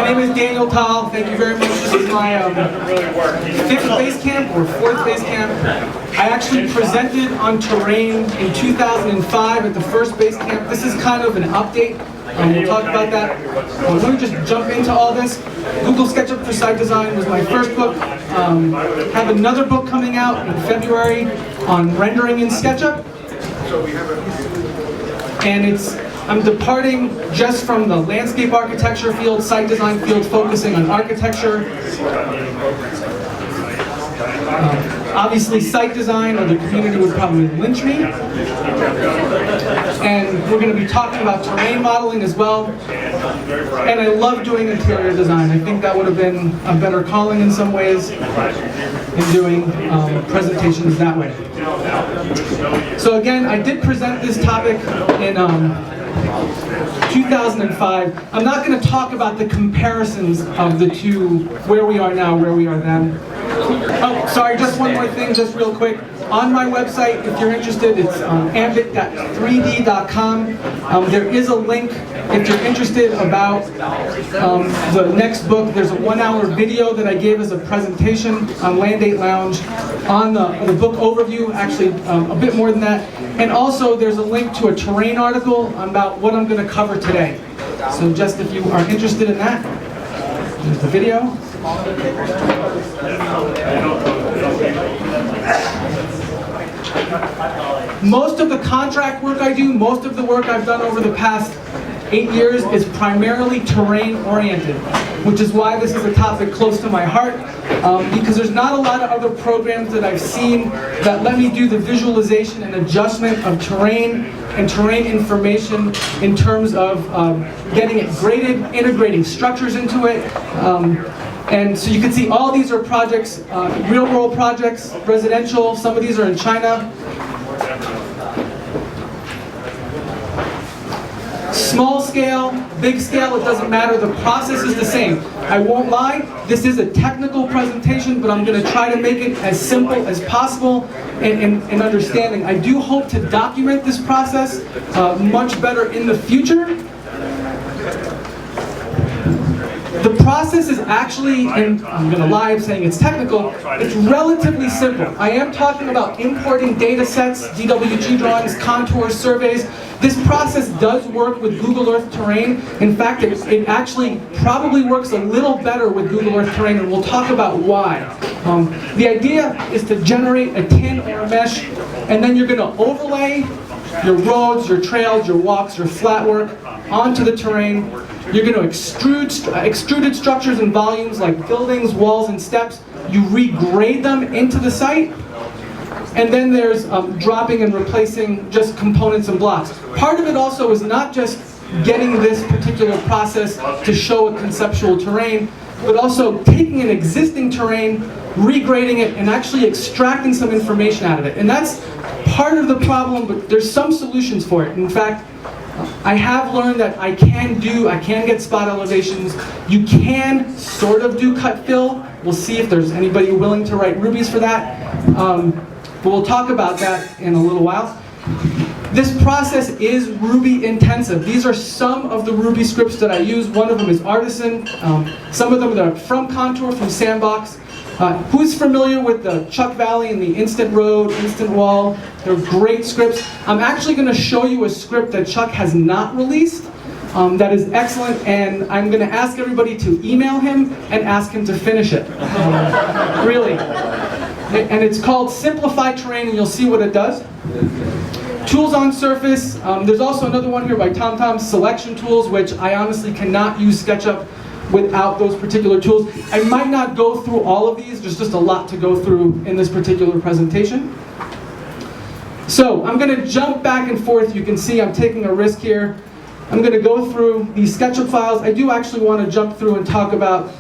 name is Daniel Tal. Thank you very much. This is my fifth Basecamp or fourth Basecamp. I actually presented on terrain in 2005 at the first Basecamp. This is kind of an update. We'll talk about that. Let me just jump into all this. Google SketchUp for Site Design was my first book. Have another book coming out in February on rendering in SketchUp. And I'm departing just from the landscape architecture field, site design field, focusing on architecture. Obviously, site design, or the community would probably lynch me. And we're going to be talking about terrain modeling as well. And I love doing interior design. I think that would have been a better calling in some ways in doing presentations that way. So again, I did present this topic in 2005. I'm not going to talk about the comparisons of the two, where we are now, where we are then. Oh, sorry, just one more thing, just real quick. On my website, if you're interested, it's ambit.3d.com. There is a link if you're interested about the next book. There's a 1-hour video that I gave as a presentation on Land 8 Lounge on the book overview, actually a bit more than that. And also there's a link to a terrain article about what I'm going to cover today. So just if you are interested in that, there's the video. Most of the contract work I do, most of the work I've done over the past 8 years is primarily terrain oriented, which is why this is a topic close to my heart, because there's not a lot of other programs that I've seen that let me do the visualization and adjustment of terrain and terrain information in terms of getting it graded, integrating structures into it. And so you can see all these are projects, real world projects, residential, some of these are in China. Small scale, big scale, it doesn't matter, the process is the same. I won't lie, this is a technical presentation, but I'm going to try to make it as simple as possible in understanding. I do hope to document this process much better in the future. The process is actually, and I'm going to lie saying it's technical, it's relatively simple. I am talking about importing data sets, DWG drawings, contours, surveys. This process does work with Google Earth Terrain. In fact, it actually probably works a little better with Google Earth Terrain, and we'll talk about why. The idea is to generate a tin or a mesh, and then you're going to overlay your roads, your trails, your walks, your flat work onto the terrain. You're going to extruded structures and volumes like buildings, walls, and steps. You regrade them into the site. And then there's dropping and replacing just components and blocks. Part of it also is not just getting this particular process to show a conceptual terrain, but also taking an existing terrain, regrading it, and actually extracting some information out of it. And that's part of the problem, but there's some solutions for it. In fact, I have learned that I can get spot elevations. You can sort of do cut fill. We'll see if there's anybody willing to write rubies for that. But we'll talk about that in a little while. This process is Ruby intensive. These are some of the Ruby scripts that I use. One of them is Artisan. Some of them are from Contour, from Sandbox. Who's familiar with the Chuck Valley and the Instant Road, Instant Wall? They're great scripts. I'm actually going to show you a script that Chuck has not released that is excellent, and I'm going to ask everybody to email him and ask him to finish it. Really. And it's called Simplified Terrain, and you'll see what it does. Tools on surface. There's also another one here by TomTom, Selection Tools, which I honestly cannot use SketchUp without those particular tools. I might not go through all of these, there's just a lot to go through in this particular presentation. So I'm going to jump back and forth. You can see I'm taking a risk here. I'm going to go through these SketchUp files. I do actually want to jump through and talk about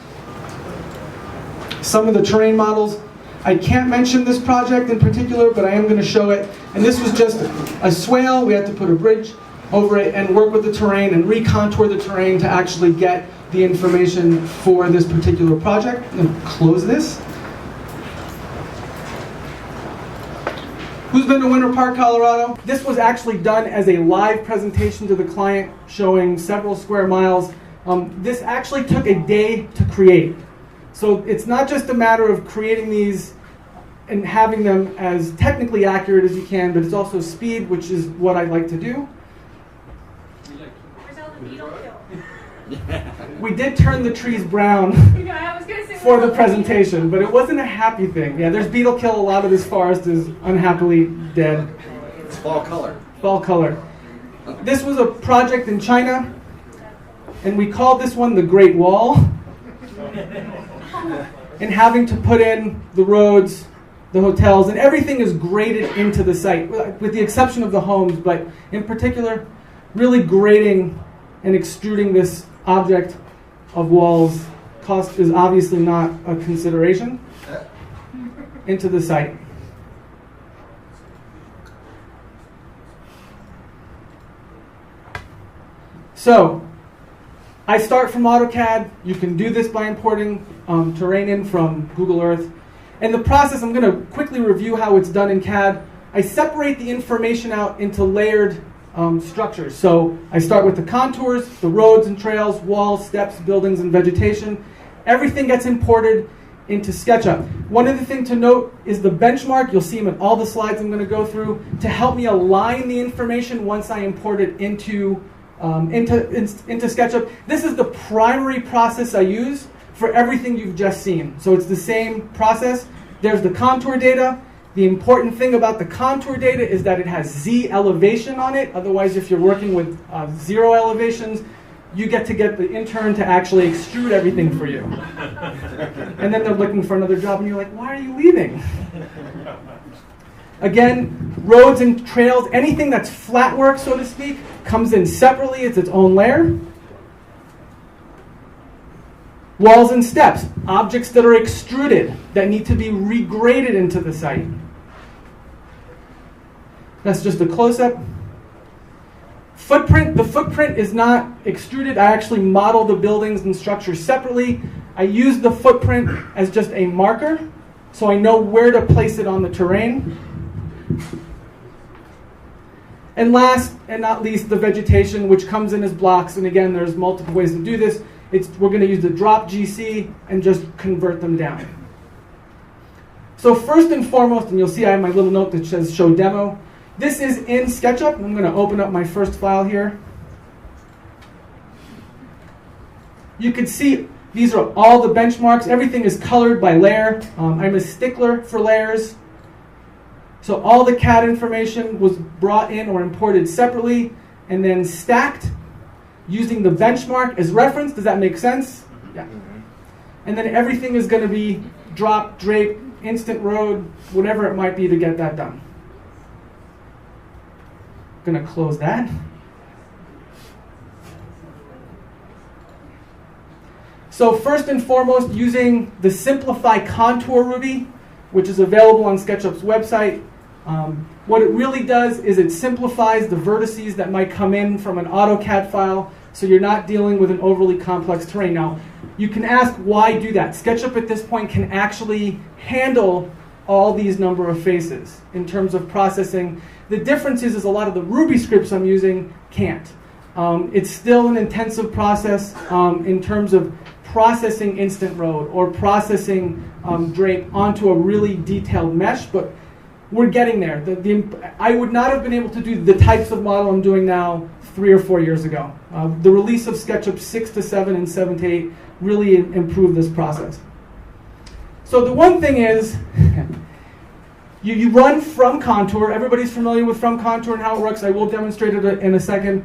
some of the terrain models. I can't mention this project in particular, but I am going to show it. And this was just a swale. We had to put a bridge over it and work with the terrain and recontour the terrain to actually get the information for this particular project. I'm going to close this. Who's been to Winter Park, Colorado? This was actually done as a live presentation to the client showing several square miles This actually took a day to create. So it's not just a matter of creating these and having them as technically accurate as you can, but it's also speed, which is what I like to do. Where's all the beetle kill? We did turn the trees brown I was gonna say, for the presentation, but it wasn't a happy thing. Yeah, there's beetle kill. A lot of this forest is unhappily dead. It's fall color. Fall color. This was a project in China, and we called this one the Great Wall. And having to put in the roads, the hotels, and everything is graded into the site, with the exception of the homes, but in particular, really grading and extruding this object of walls. Cost is obviously not a consideration into the site. So, I start from AutoCAD. You can do this by importing terrain in from Google Earth. And the process, I'm going to quickly review how it's done in CAD. I separate the information out into layered structures. So I start with the contours, the roads and trails, walls, steps, buildings, and vegetation. Everything gets imported into SketchUp. One other thing to note is the benchmark. You'll see them in all the slides I'm going to go through to help me align the information once I import it into SketchUp. This is the primary process I use for everything you've just seen. So it's the same process. There's the contour data. The important thing about the contour data is that it has Z elevation on it. Otherwise, if you're working with 0 elevations, you get the intern to actually extrude everything for you. And then they're looking for another job, and you're like, why are you leaving? Again, roads and trails, anything that's flat work, so to speak, comes in separately. It's its own layer. Walls and steps, objects that are extruded, that need to be regraded into the site. That's just a close-up. Footprint, the footprint is not extruded. I actually model the buildings and structures separately. I use the footprint as just a marker, so I know where to place it on the terrain. And last and not least, the vegetation, which comes in as blocks. And again, there's multiple ways to do this. We're going to use the drop GC and just convert them down. So first and foremost, and you'll see I have my little note that says show demo. This is in SketchUp. I'm going to open up my first file here. You can see these are all the benchmarks. Everything is colored by layer. I'm a stickler for layers. So all the CAD information was brought in or imported separately and then stacked using the benchmark as reference. Does that make sense? Yeah. And then everything is going to be drop, drape, instant road, whatever it might be to get that done. Going to close that. So first and foremost, using the Simplified Contour Ruby, which is available on SketchUp's website. What it really does is it simplifies the vertices that might come in from an AutoCAD file, so you're not dealing with an overly complex terrain. Now, you can ask why do that. SketchUp at this point can actually handle all these number of faces in terms of processing. The difference is a lot of the Ruby scripts I'm using can't. It's still an intensive process in terms of processing instant road or processing drape onto a really detailed mesh, but we're getting there. I would not have been able to do the types of model I'm doing now 3 or 4 years ago. The release of SketchUp 6 to 7 and 7 to 8 really improved this process. So the one thing is, you run from contour. Everybody's familiar with from contour and how it works. I will demonstrate it in a second.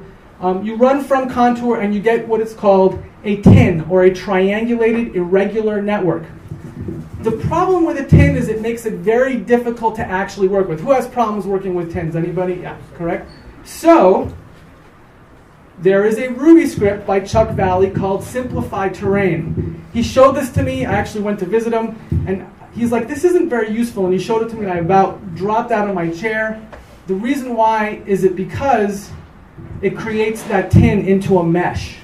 You run from contour and you get what is called a tin, or a triangulated irregular network. The problem with a tin is it makes it very difficult to actually work with. Who has problems working with tins? Anybody? Yeah, correct? So, there is a Ruby script by Chuck Valley called Simplified Terrain. He showed this to me. I actually went to visit him, and he's like, this isn't very useful, and he showed it to me, and I about dropped out of my chair. The reason why is because it creates that tin into a mesh,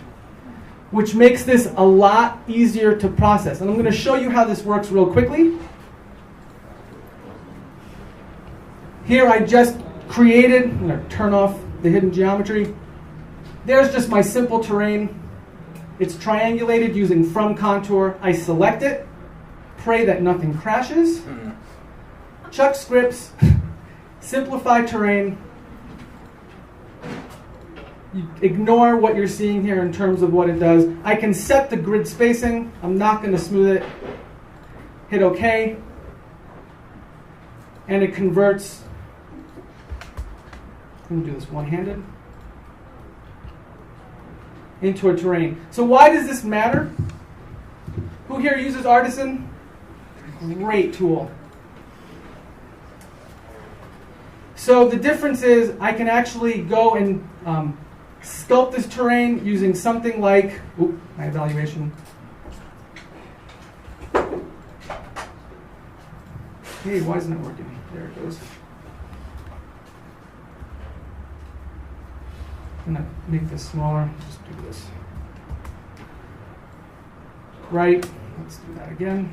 which makes this a lot easier to process. And I'm going to show you how this works real quickly. Here I just created, I'm going to turn off the hidden geometry. There's just my simple terrain. It's triangulated using from contour. I select it, pray that nothing crashes, chuck scripts, simplify terrain. You ignore what you're seeing here in terms of what it does. I can set the grid spacing. I'm not going to smooth it. Hit OK. And it converts. I'm going to do this one-handed. Into a terrain. So why does this matter? Who here uses Artisan? Great tool. So the difference is I can actually go and sculpt this terrain using something like, my evaluation. Hey, why isn't it working? There it goes. I'm going to make this smaller. Just do this. Right. Let's do that again.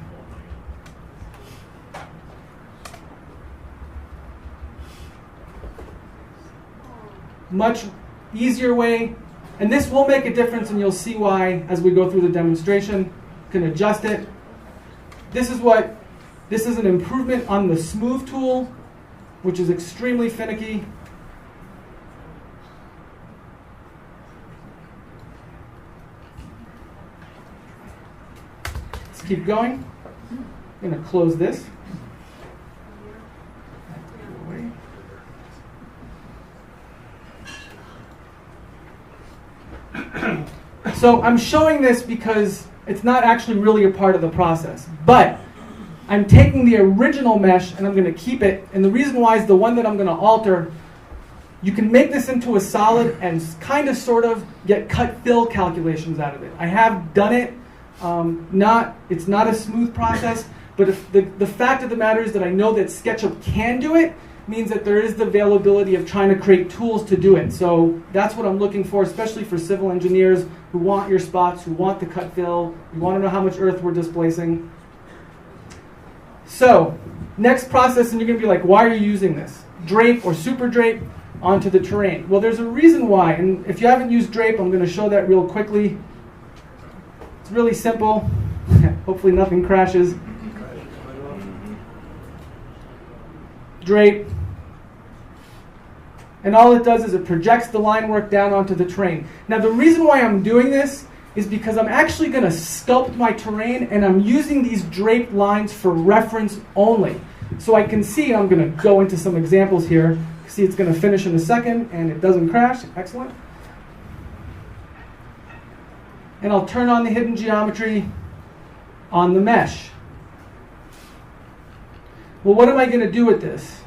Much easier way. And this will make a difference, and you'll see why as we go through the demonstration. You can adjust it. This is an improvement on the smooth tool, which is extremely finicky. Keep going. I'm going to close this. So I'm showing this because it's not actually really a part of the process. But I'm taking the original mesh and I'm going to keep it. And the reason why is the one that I'm going to alter, you can make this into a solid and kind of sort of get cut fill calculations out of it. I have done it. It's not a smooth process, but if the fact of the matter is that I know that SketchUp can do it, means that there is the availability of trying to create tools to do it. So that's what I'm looking for, especially for civil engineers who want your spots, who want the cut fill, you want to know how much earth we're displacing. So next process, and you're going to be like, why are you using this? Drape or super drape onto the terrain. Well, there's a reason why, and if you haven't used drape, I'm going to show that real quickly. It's really simple. Hopefully nothing crashes. Drape. And all it does is it projects the line work down onto the terrain. Now the reason why I'm doing this is because I'm actually going to sculpt my terrain, and I'm using these draped lines for reference only. So I can see, I'm going to go into some examples here. See, it's going to finish in a second, and it doesn't crash. Excellent. And I'll turn on the hidden geometry on the mesh. Well, what am I going to do with this?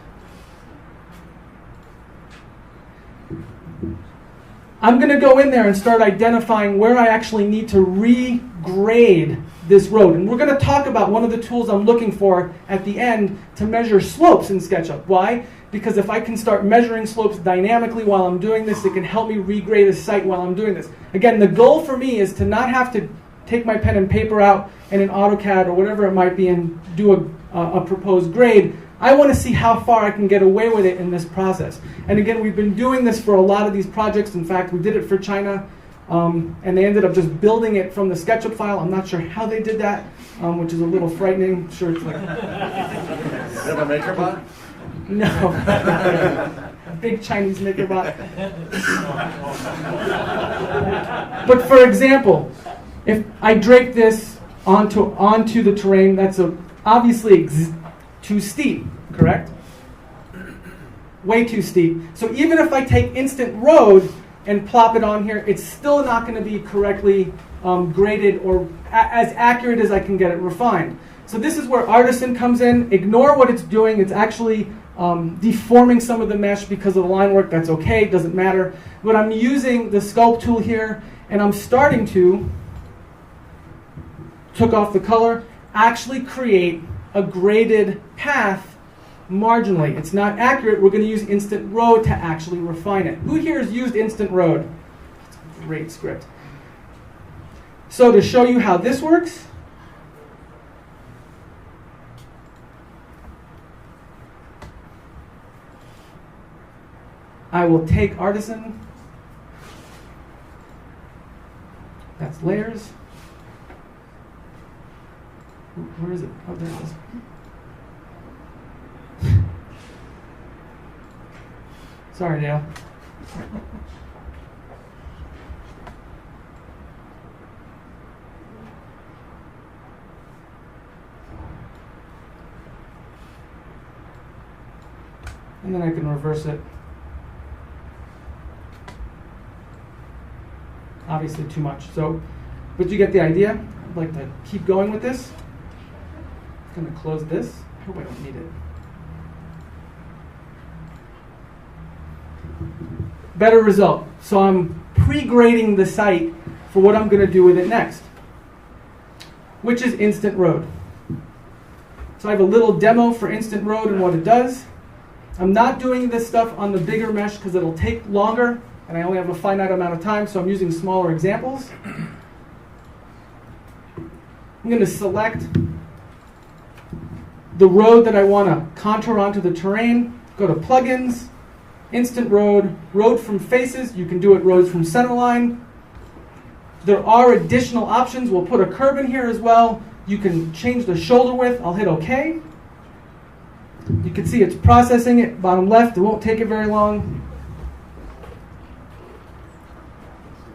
I'm going to go in there and start identifying where I actually need to regrade this road. And we're going to talk about one of the tools I'm looking for at the end to measure slopes in SketchUp. Why? Because if I can start measuring slopes dynamically while I'm doing this, it can help me regrade a site while I'm doing this. Again, the goal for me is to not have to take my pen and paper out and in AutoCAD or whatever it might be and do a proposed grade. I want to see how far I can get away with it in this process. And again, we've been doing this for a lot of these projects. In fact, we did it for China, and they ended up just building it from the SketchUp file. I'm not sure how they did that, which is a little frightening. I'm sure it's like... Is it a MakerBot? No. A big Chinese MakerBot. But for example, if I drape this onto the terrain, that's obviously too steep, correct? Way too steep. So even if I take instant road and plop it on here, it's still not going to be correctly graded or as accurate as I can get it refined. So this is where Artisan comes in. Ignore what it's doing. It's actually deforming some of the mesh because of the line work. That's okay, doesn't matter. But I'm using the sculpt tool here, and I'm starting to, took off the color, actually create a graded path marginally. It's not accurate. We're going to use instant road to actually refine it. Who here has used instant road? It's a great script. So to show you how this works, I will take Artisan. That's layers. Where is it? Oh, there it is. Sorry, Dale. And then I can reverse it. Obviously too much. So, but you get the idea. I'd like to keep going with this. I'm going to close this. I hope I don't need it. Better result. So I'm pre-grading the site for what I'm going to do with it next, which is Instant Road. So I have a little demo for Instant Road and what it does. I'm not doing this stuff on the bigger mesh because it'll take longer, and I only have a finite amount of time, so I'm using smaller examples. I'm going to select the road that I want to contour onto the terrain. Go to Plugins, Instant Road, Road from Faces. You can do it roads from centerline. There are additional options. We'll put a curve in here as well. You can change the shoulder width. I'll hit OK. You can see it's processing it, bottom left. It won't take it very long.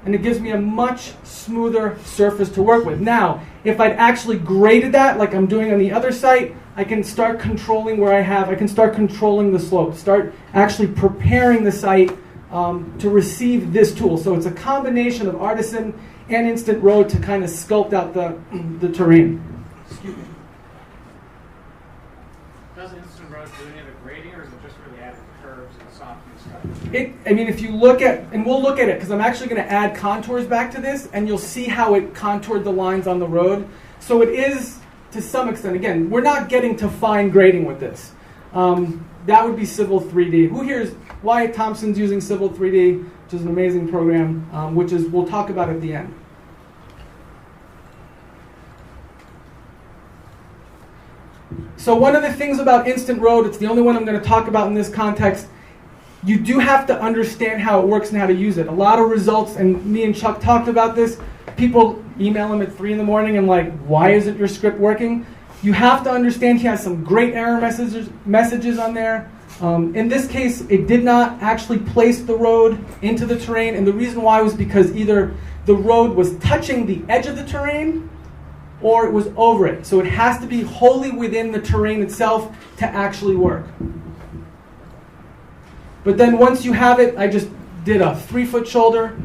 And it gives me a much smoother surface to work with. Now, if I'd actually graded that like I'm doing on the other site, I can start controlling where I can start controlling the slope, start actually preparing the site to receive this tool. So it's a combination of Artisan and Instant Road to kind of sculpt out the terrain. Excuse me. Does Instant Road do any of the grading, or is it just really adding curves and softening stuff? I mean, if you look at, and we'll look at it, because I'm actually going to add contours back to this, and you'll see how it contoured the lines on the road. So it is, to some extent, again, we're not getting to fine grading with this. That would be Civil 3D. Who here is, Wyatt Thompson's using Civil 3D, which is an amazing program, which is, we'll talk about at the end. So one of the things about Instant Road, it's the only one I'm going to talk about in this context, you do have to understand how it works and how to use it. A lot of results, and me and Chuck talked about this, people email him at 3 in the morning and like, why isn't your script working? You have to understand he has some great error messages on there. In this case, it did not actually place the road into the terrain, and the reason why was because either the road was touching the edge of the terrain or it was over it. So it has to be wholly within the terrain itself to actually work. But then once you have it, I just did a 3-foot shoulder.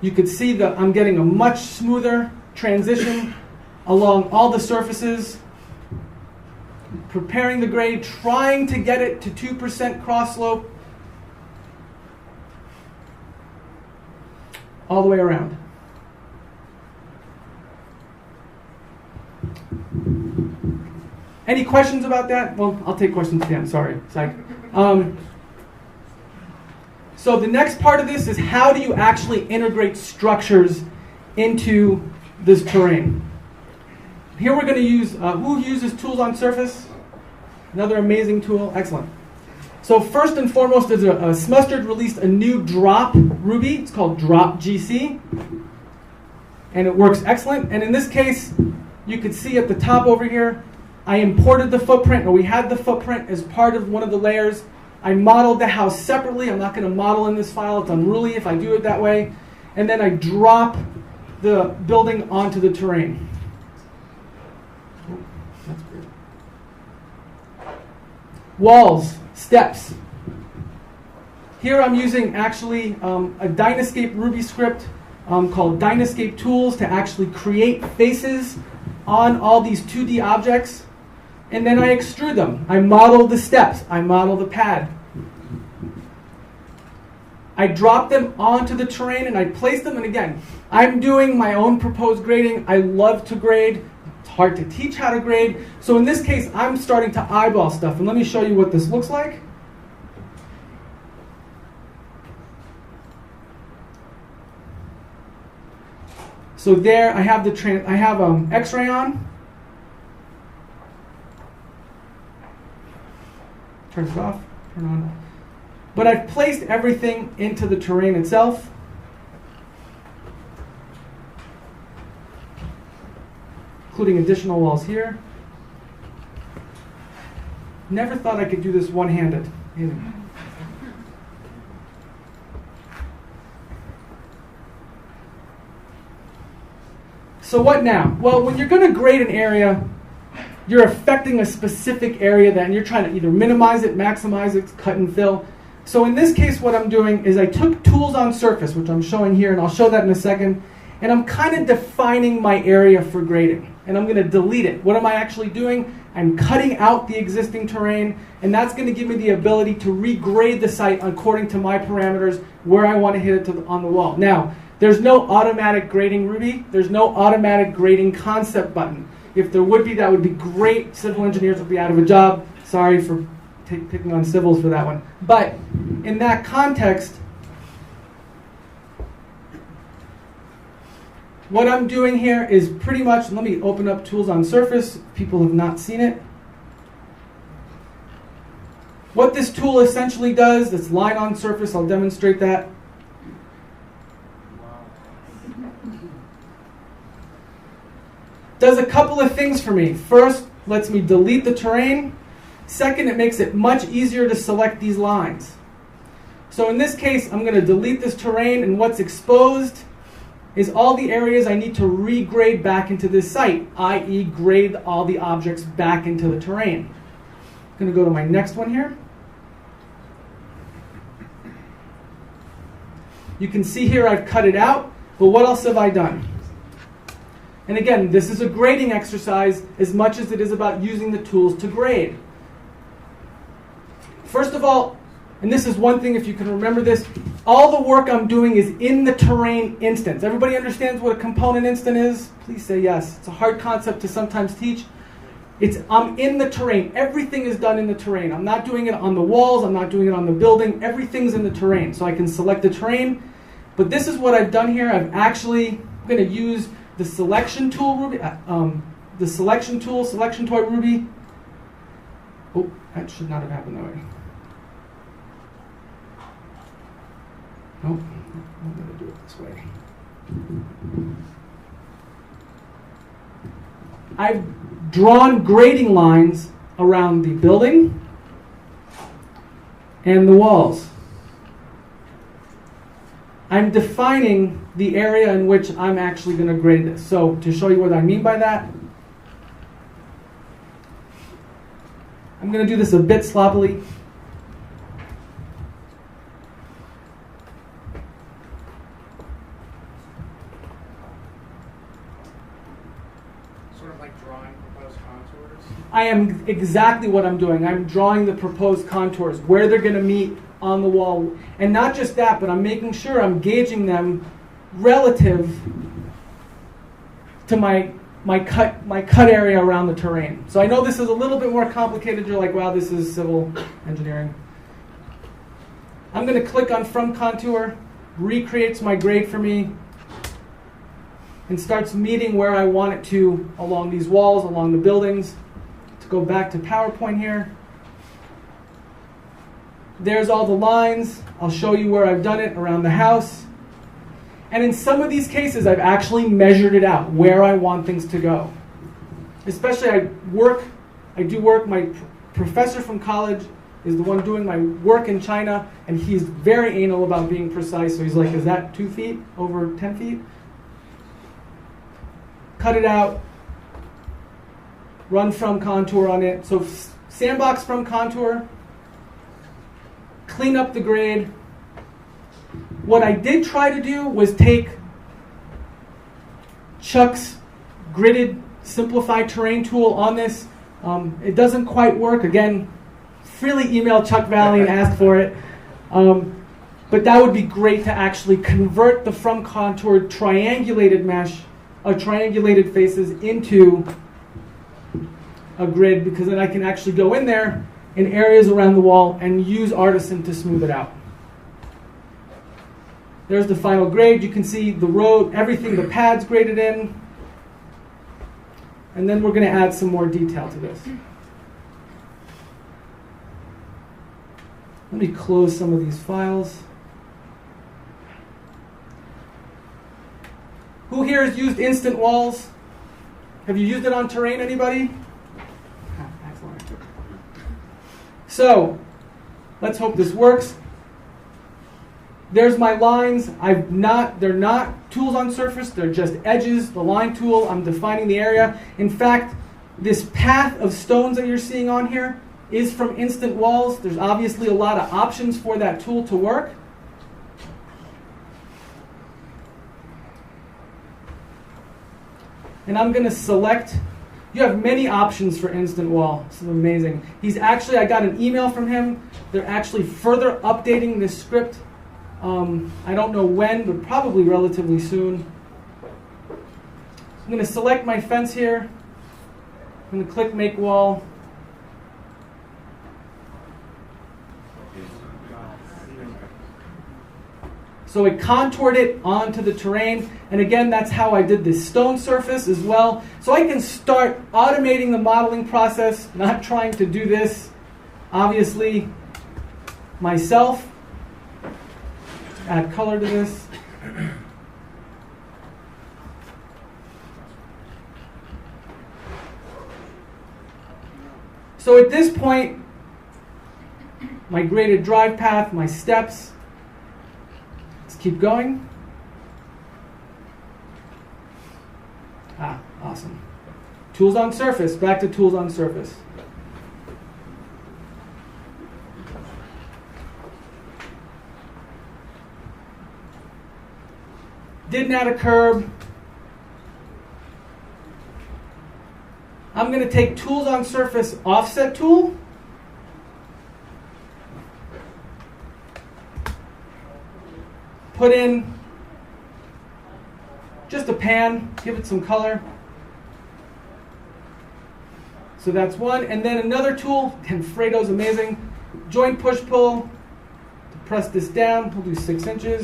You could see that I'm getting a much smoother transition along all the surfaces. Preparing the grade, trying to get it to 2% cross slope all the way around. Any questions about that? Well, I'll take questions at the end, sorry. So the next part of this is how do you actually integrate structures into this terrain? Here we're going to use, who uses tools on surface? Another amazing tool, excellent. So first and foremost, Smustard released a new drop Ruby. It's called Drop GC. And it works excellent. And in this case, you can see at the top over here, I imported the footprint, or we had the footprint as part of one of the layers. I modeled the house separately. I'm not going to model in this file. It's unruly if I do it that way. And then I drop the building onto the terrain. Oh, that's weird. Walls, steps. Here I'm using actually a Dynascape Ruby script called Dynascape Tools to actually create faces on all these 2D objects. And then I extrude them. I model the steps. I model the pad. I drop them onto the terrain and I place them. And again, I'm doing my own proposed grading. I love to grade. It's hard to teach how to grade. So in this case, I'm starting to eyeball stuff. And let me show you what this looks like. So there I have X-ray on. Turn it off, turn on. But I've placed everything into the terrain itself. including additional walls here. Never thought I could do this one-handed. So what now? Well, when you're going to grade an area, you're affecting a specific area and you're trying to either minimize it, maximize it, cut and fill. So in this case, what I'm doing is I took tools on surface, which I'm showing here, and I'll show that in a second, and I'm kind of defining my area for grading, and I'm going to delete it. What am I actually doing? I'm cutting out the existing terrain, and that's going to give me the ability to regrade the site according to my parameters where I want to hit it on the wall. Now, there's no automatic grading Ruby. There's no automatic grading concept button. If there would be, that would be great. Civil engineers would be out of a job. Sorry for picking on civils for that one. But in that context, what I'm doing here is pretty much, let me open up tools on surface. People have not seen it. What this tool essentially does, this line on surface, I'll demonstrate that. Does a couple of things for me. First, lets me delete the terrain. Second, it makes it much easier to select these lines. So in this case, I'm going to delete this terrain, and what's exposed is all the areas I need to regrade back into this site, i.e. grade all the objects back into the terrain. I'm going to go to my next one here. You can see here I've cut it out, but what else have I done? And again, this is a grading exercise as much as it is about using the tools to grade. First of all, and this is one thing if you can remember this, all the work I'm doing is in the terrain instance. Everybody understands what a component instance is? Please say yes. It's a hard concept to sometimes teach. I'm in the terrain. Everything is done in the terrain. I'm not doing it on the walls. I'm not doing it on the building. Everything's in the terrain. So I can select the terrain. But this is what I've done here. I'm going to use the selection tool Ruby, selection toy Ruby. Oh, that should not have happened that way. Nope, I'm going to do it this way. I've drawn grading lines around the building and the walls. I'm defining the area in which I'm actually going to grade this. So to show you what I mean by that, I'm going to do this a bit sloppily. Sort of like drawing proposed contours. I am exactly what I'm doing. I'm drawing the proposed contours, where they're going to meet on the wall. And not just that, but I'm making sure I'm gauging them relative to my cut area around the terrain. So I know this is a little bit more complicated. You're like, wow, this is civil engineering. I'm going to click on From Contour, recreates my grade for me, and starts meeting where I want it to along these walls, along the buildings. To go back to PowerPoint here. There's all the lines. I'll show you where I've done it around the house. And in some of these cases, I've actually measured it out, where I want things to go. Especially I do work, my professor from college is the one doing my work in China, and he's very anal about being precise. So he's like, is that 2 feet over 10 feet? Cut it out, run From Contour on it. So sandbox From Contour, clean up the grade. What I did try to do was take Chuck's gridded simplified terrain tool on this. It doesn't quite work. Again, freely email Chuck Valley and ask for it. But that would be great to actually convert the From Contour triangulated mesh, triangulated faces into a grid, because then I can actually go in there in areas around the wall and use Artisan to smooth it out. There's the final grade. You can see the road, everything, the pads graded in. And then we're going to add some more detail to this. Let me close some of these files. Who here has used instant walls? Have you used it on terrain, anybody? Excellent. So, let's hope this works. There's my lines. They're not tools on surface, they're just edges. The line tool, I'm defining the area. In fact, this path of stones that you're seeing on here is from instant walls. There's obviously a lot of options for that tool to work. And I'm going to select, you have many options for instant wall. This is amazing. I got an email from him. They're actually further updating this script. I don't know when, but probably relatively soon. I'm going to select my fence here. I'm going to click Make Wall. So it contoured it onto the terrain. And again, that's how I did this stone surface as well. So I can start automating the modeling process, not trying to do this, obviously, myself. Add color to this. So at this point, my graded drive path, my steps. Let's keep going. Awesome. Tools on surface, back to tools on surface. Didn't add a curb. I'm going to take tools on surface offset tool. Put in just a pan, give it some color. So that's one. And then another tool, and Fredo's amazing. Joint push pull. To press this down, we'll do 6 inches.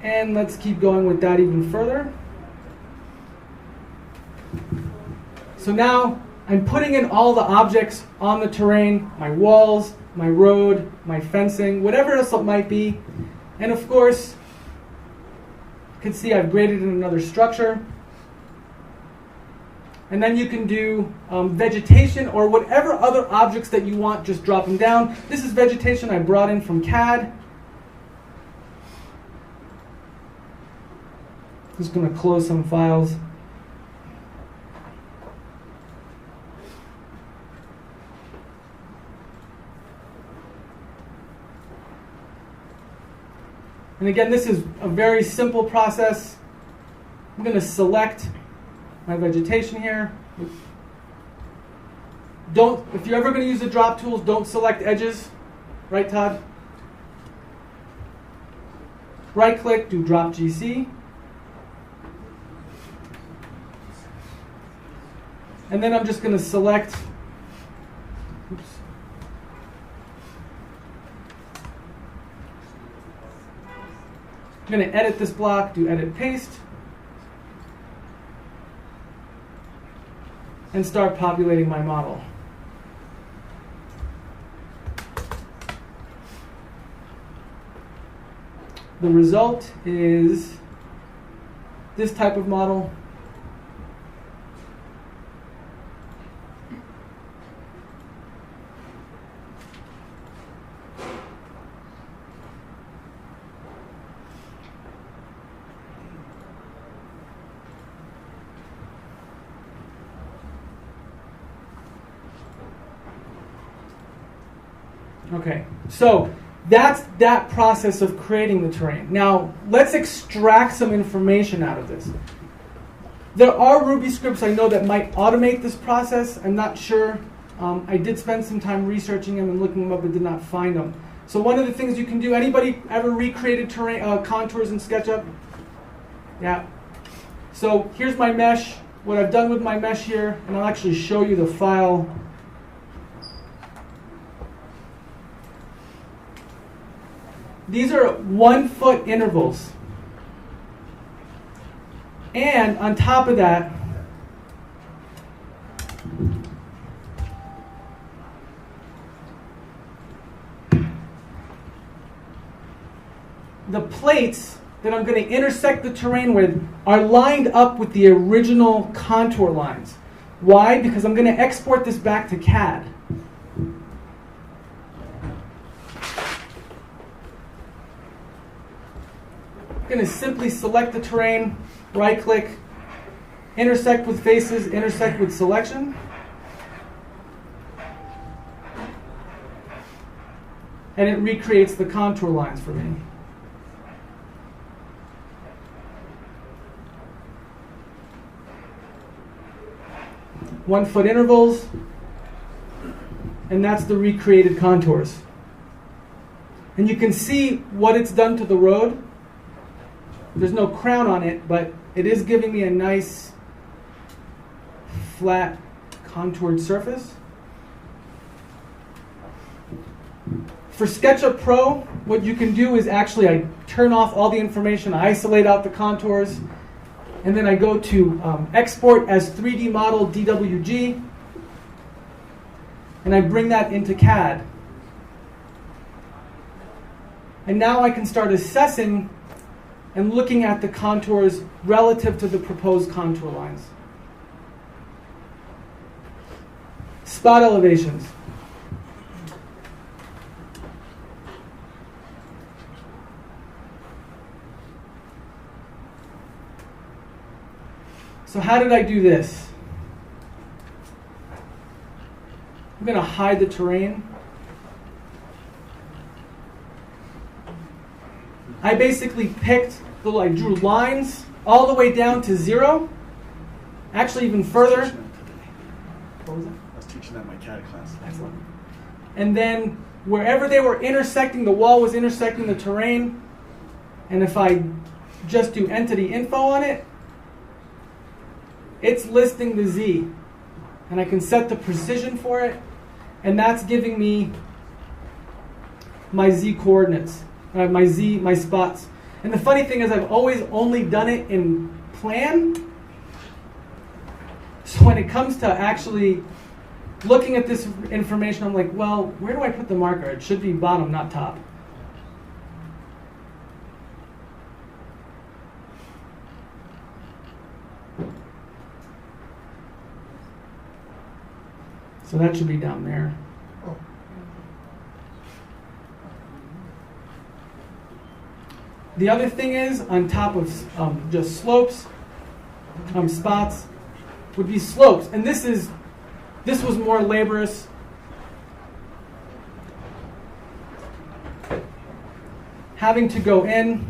And let's keep going with that even further. So now I'm putting in all the objects on the terrain, my walls, my road, my fencing, whatever else it might be. And of course, you can see I've graded in another structure. And then you can do vegetation or whatever other objects that you want, just drop them down. This is vegetation I brought in from CAD. Just going to close some files. And again, this is a very simple process. I'm going to select my vegetation here. If you're ever going to use the drop tools, don't select edges. Right, Todd? Right click, do drop GC. And then I'm just going to select, oops. I'm going to edit this block, do edit paste, and start populating my model. The result is this type of model. Okay, so that's that process of creating the terrain. Now, let's extract some information out of this. There are Ruby scripts I know that might automate this process. I'm not sure. I did spend some time researching them and looking them up, but did not find them. So one of the things you can do, anybody ever recreated terrain contours in SketchUp? Yeah. So here's my mesh, what I've done with my mesh here, and I'll actually show you the file. These are 1 foot intervals. And on top of that, the plates that I'm going to intersect the terrain with are lined up with the original contour lines. Why? Because I'm going to export this back to CAD. I'm going to simply select the terrain, right-click, intersect with faces, intersect with selection. And it recreates the contour lines for me. One-foot intervals, and that's the recreated contours. And you can see what it's done to the road. There's no crown on it, but it is giving me a nice, flat, contoured surface. For SketchUp Pro, what you can do is actually I turn off all the information, I isolate out the contours, and then I go to export as 3D model DWG, and I bring that into CAD. And now I can start assessing and looking at the contours relative to the proposed contour lines. Spot elevations. So how did I do this? I'm going to hide the terrain. I basically I drew lines all the way down to 0. Actually, even further. What was that? I was teaching that in my CAD class. Excellent. And then wherever they were intersecting, the wall was intersecting the terrain. And if I just do entity info on it, it's listing the Z. And I can set the precision for it. And that's giving me my Z coordinates, my spots. And the funny thing is I've always only done it in plan. So when it comes to actually looking at this information, I'm like, well, where do I put the marker? It should be bottom, not top. So that should be down there. The other thing is, on top of just slopes, spots, would be slopes. And this was more laborious. Having to go in.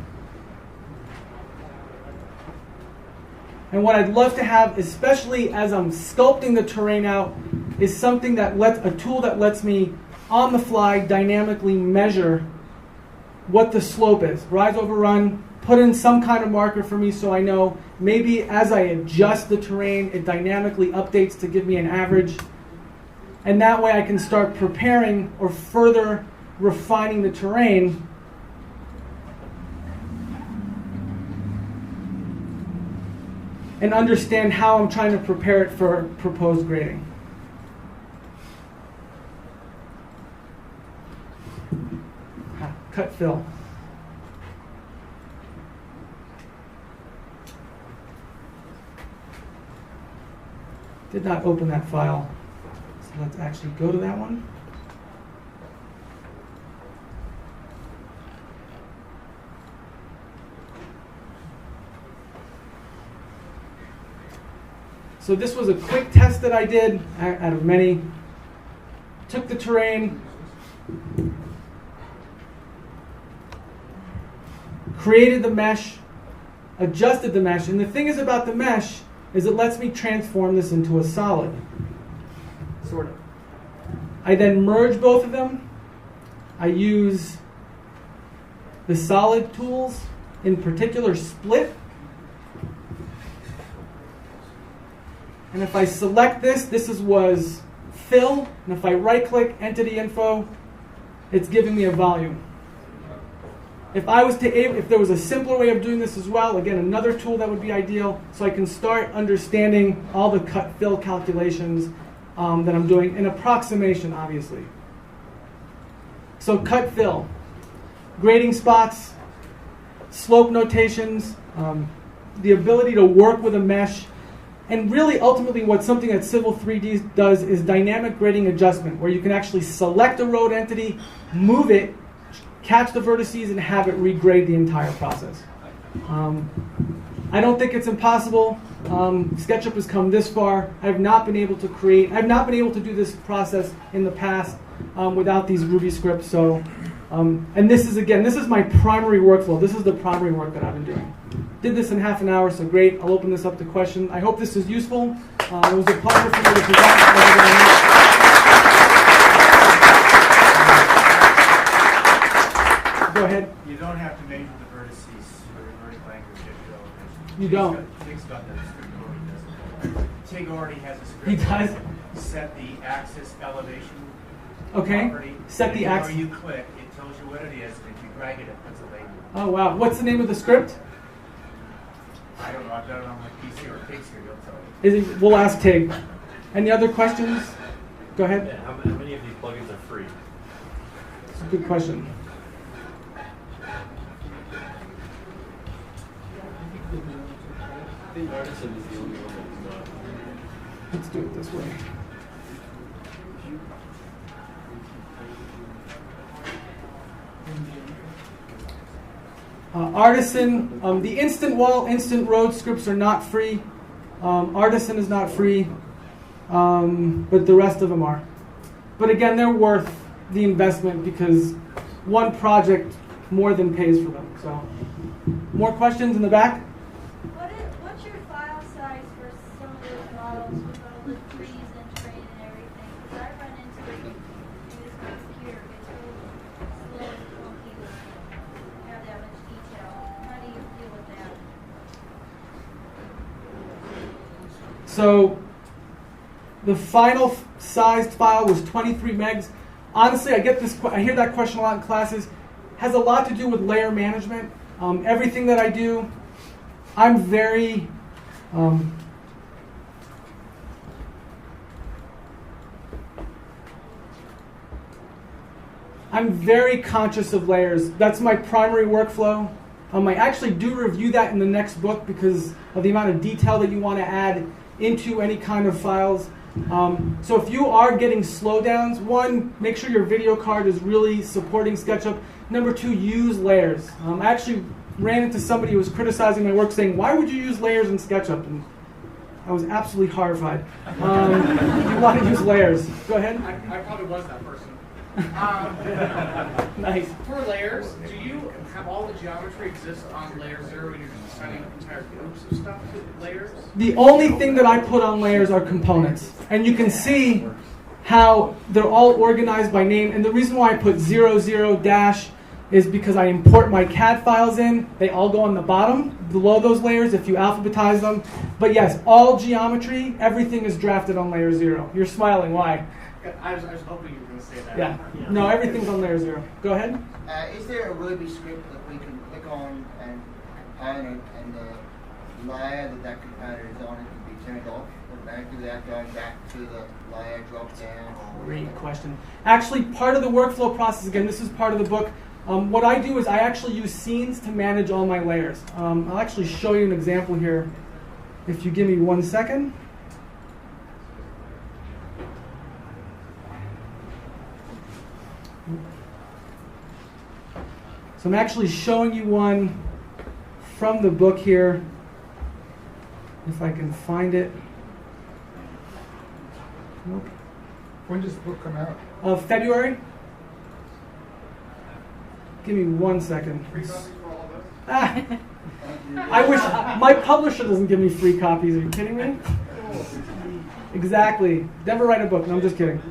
And what I'd love to have, especially as I'm sculpting the terrain out, is something that a tool that lets me, on the fly, dynamically measure what the slope is. Rise over run, put in some kind of marker for me so I know. Maybe as I adjust the terrain, it dynamically updates to give me an average. And that way I can start preparing or further refining the terrain and understand how I'm trying to prepare it for proposed grading. Cut fill. Did not open that file. So let's actually go to that one. So this was a quick test that I did out of many. Took the terrain, created the mesh, adjusted the mesh. And the thing is about the mesh is it lets me transform this into a solid. Sort of. I then merge both of them. I use the solid tools, in particular split. And if I select this was fill. And if I right click entity info, it's giving me a volume. If there was a simpler way of doing this as well, again, another tool that would be ideal, so I can start understanding all the cut fill calculations that I'm doing, an approximation, obviously. So cut fill, grading spots, slope notations, the ability to work with a mesh, and really ultimately what something that Civil 3D does is dynamic grading adjustment, where you can actually select a road entity, move it, catch the vertices, and have it regrade the entire process. I don't think it's impossible. SketchUp has come this far. I've not been able to do this process in the past without these Ruby scripts. So, and this is my primary workflow. This is the primary work that I've been doing. Did this in half an hour, so great. I'll open this up to questions. I hope this is useful. It was a pleasure for me to present. Go ahead. You don't have to measure the vertices for the vertic language. You don't. Tig's got that script already does it. Tig already has a script. He does? Set the axis elevation Okay. property. Set the axis. Where you click, it tells you what it is, and if you drag it, it puts a label. Oh, wow. What's the name of the script? I don't know, I've done it on my PC or Tig's here, you'll tell you. We'll ask Tig. Any other questions? Go ahead. Yeah, how many of these plugins are free? That's a good question. I think Artisan is the only one that's not. Let's do it this way. Artisan, the instant wall, instant road scripts are not free. Artisan is not free, but the rest of them are. But again, they're worth the investment because one project more than pays for them. So, more questions in the back? What's your file size for some of those models with all the trees and terrain and everything? Because I run into it with my computer. It's really slow and funky to have that much detail. How do you deal with that? So, the final sized file was 23 megs. Honestly, I hear that question a lot in classes. Has a lot to do with layer management. Everything that I do, I'm very conscious of layers. That's my primary workflow. I actually do review that in the next book because of the amount of detail that you want to add into any kind of files. So if you are getting slowdowns, one, make sure your video card is really supporting SketchUp. Number two, use layers. I actually ran into somebody who was criticizing my work saying, why would you use layers in SketchUp? And I was absolutely horrified. You want to use layers. Go ahead. I probably was that person. Nice. For layers, do you have all the geometry exist on layer 0 and you're just assigning entire groups of stuff to layers? The only thing that I put on layers are components. And you can see how they're all organized by name. And the reason why I put 00 dash is because I import my CAD files in. They all go on the bottom, below those layers if you alphabetize them. But yes, all geometry, everything is drafted on layer 0. You're smiling, why? I was hoping you were going to say that. Yeah. No, everything's on layer 0. Go ahead. Is there a Ruby script that we can click on and component and the layer that component is on it can be turned off automatically without going back to the layer drop down? Great question. Actually, part of the workflow process, again, this is part of the book. What I do is I actually use scenes to manage all my layers. I'll actually show you an example here if you give me 1 second. So I'm actually showing you one from the book here, if I can find it. Nope. When does the book come out? February. Give me 1 second. Free copies for all of us? I wish my publisher doesn't give me free copies. Are you kidding me? Exactly. Never write a book. No, I'm just kidding.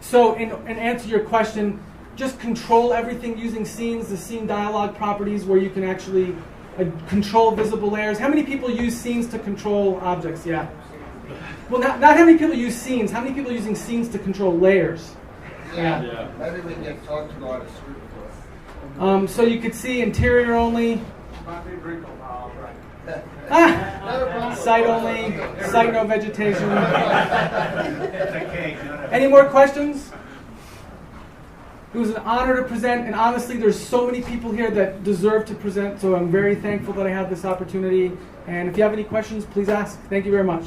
So, in answer to your question, just control everything using scenes, the scene dialog properties where you can actually control visible layers. How many people use scenes to control objects? Yeah. Well, not how many people use scenes. How many people are using scenes to control layers? Yeah. Maybe we can get talked about a script for us. So you could see interior only. My big wrinkle. Right. Site only, site no vegetation. It's a cake, not a- Any more questions? It was an honor to present, and honestly, there's so many people here that deserve to present, so I'm very thankful that I had this opportunity. And if you have any questions, please ask. Thank you very much.